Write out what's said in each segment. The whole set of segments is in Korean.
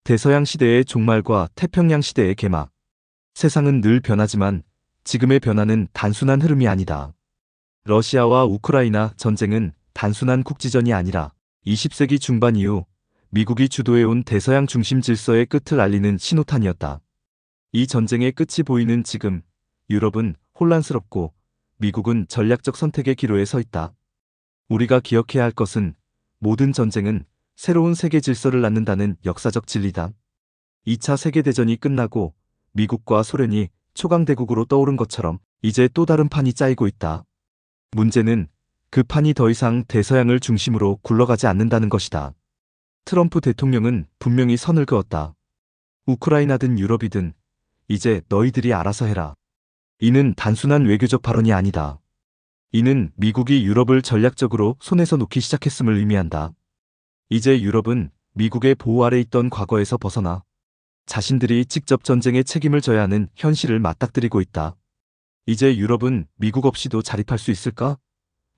대서양 시대의 종말과 태평양 시대의 개막. 세상은 늘 변하지만 지금의 변화는 단순한 흐름이 아니다. 러시아와 우크라이나 전쟁은 단순한 국지전이 아니라 20세기 중반 이후 미국이 주도해온 대서양 중심 질서의 끝을 알리는 신호탄이었다. 이 전쟁의 끝이 보이는 지금, 유럽은 혼란스럽고 미국은 전략적 선택의 기로에 서 있다. 우리가 기억해야 할 것은 모든 전쟁은 새로운 세계 질서를 낳는다는 역사적 진리다. 2차 세계대전이 끝나고 미국과 소련이 초강대국으로 떠오른 것처럼 이제 또 다른 판이 짜이고 있다. 문제는 그 판이 더 이상 대서양을 중심으로 굴러가지 않는다는 것이다. 트럼프 대통령은 분명히 선을 그었다. 우크라이나든 유럽이든 이제 너희들이 알아서 해라. 이는 단순한 외교적 발언이 아니다. 이는 미국이 유럽을 전략적으로 손에서 놓기 시작했음을 의미한다. 이제 유럽은 미국의 보호 아래 있던 과거에서 벗어나 자신들이 직접 전쟁의 책임을 져야 하는 현실을 맞닥뜨리고 있다. 이제 유럽은 미국 없이도 자립할 수 있을까?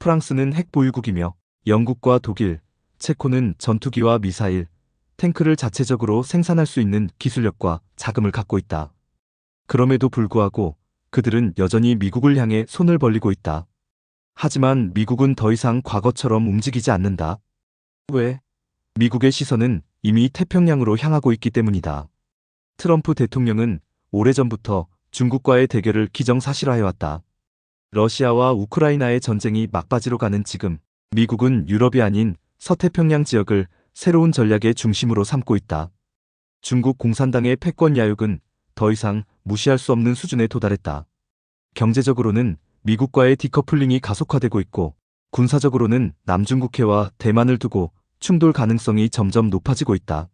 프랑스는 핵 보유국이며 영국과 독일, 체코는 전투기와 미사일, 탱크를 자체적으로 생산할 수 있는 기술력과 자금을 갖고 있다. 그럼에도 불구하고 그들은 여전히 미국을 향해 손을 벌리고 있다. 하지만 미국은 더 이상 과거처럼 움직이지 않는다. 왜? 미국의 시선은 이미 태평양으로 향하고 있기 때문이다. 트럼프 대통령은 오래전부터 중국과의 대결을 기정사실화해왔다. 러시아와 우크라이나의 전쟁이 막바지로 가는 지금, 미국은 유럽이 아닌 서태평양 지역을 새로운 전략의 중심으로 삼고 있다. 중국 공산당의 패권 야욕은 더 이상 무시할 수 없는 수준에 도달했다. 경제적으로는 미국과의 디커플링이 가속화되고 있고, 군사적으로는 남중국해와 대만을 두고 충돌 가능성이 점점 높아지고 있다.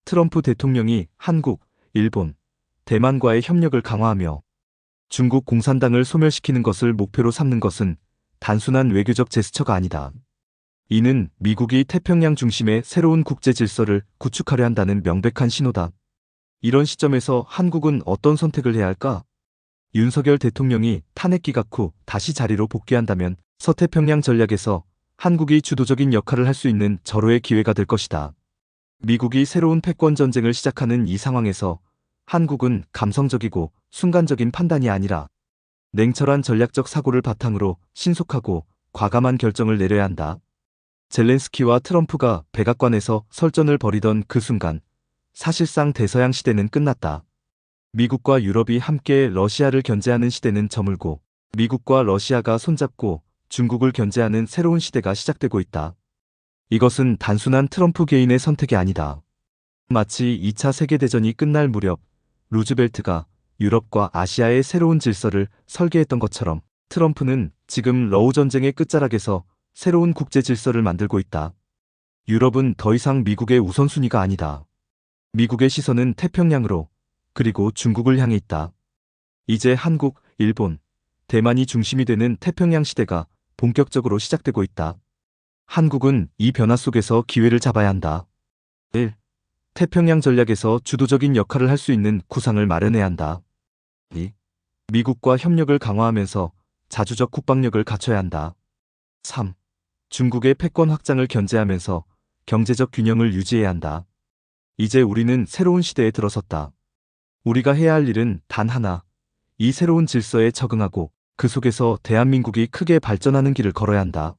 트럼프 대통령이 한국, 일본, 대만과의 협력을 강화하며 중국 공산당을 소멸시키는 것을 목표로 삼는 것은 단순한 외교적 제스처가 아니다. 이는 미국이 태평양 중심의 새로운 국제 질서를 구축하려 한다는 명백한 신호다. 이런 시점에서 한국은 어떤 선택을 해야 할까? 윤석열 대통령이 탄핵 기각 후 다시 자리로 복귀한다면 서태평양 전략에서 한국이 주도적인 역할을 할 수 있는 절호의 기회가 될 것이다. 미국이 새로운 패권 전쟁을 시작하는 이 상황에서 한국은 감성적이고 순간적인 판단이 아니라 냉철한 전략적 사고를 바탕으로 신속하고 과감한 결정을 내려야 한다. 젤렌스키와 트럼프가 백악관에서 설전을 벌이던 그 순간, 사실상 대서양 시대는 끝났다. 미국과 유럽이 함께 러시아를 견제하는 시대는 저물고, 미국과 러시아가 손잡고 중국을 견제하는 새로운 시대가 시작되고 있다. 이것은 단순한 트럼프 개인의 선택이 아니다. 마치 2차 세계대전이 끝날 무렵 루즈벨트가 유럽과 아시아의 새로운 질서를 설계했던 것처럼 트럼프는 지금 러우 전쟁의 끝자락에서 새로운 국제 질서를 만들고 있다. 유럽은 더 이상 미국의 우선순위가 아니다. 미국의 시선은 태평양으로, 그리고 중국을 향해 있다. 이제 한국, 일본, 대만이 중심이 되는 태평양 시대가 본격적으로 시작되고 있다. 한국은 이 변화 속에서 기회를 잡아야 한다. 1. 태평양 전략에서 주도적인 역할을 할 수 있는 구상을 마련해야 한다. 2. 미국과 협력을 강화하면서 자주적 국방력을 갖춰야 한다. 3. 중국의 패권 확장을 견제하면서 경제적 균형을 유지해야 한다. 이제 우리는 새로운 시대에 들어섰다. 우리가 해야 할 일은 단 하나, 이 새로운 질서에 적응하고 그 속에서 대한민국이 크게 발전하는 길을 걸어야 한다.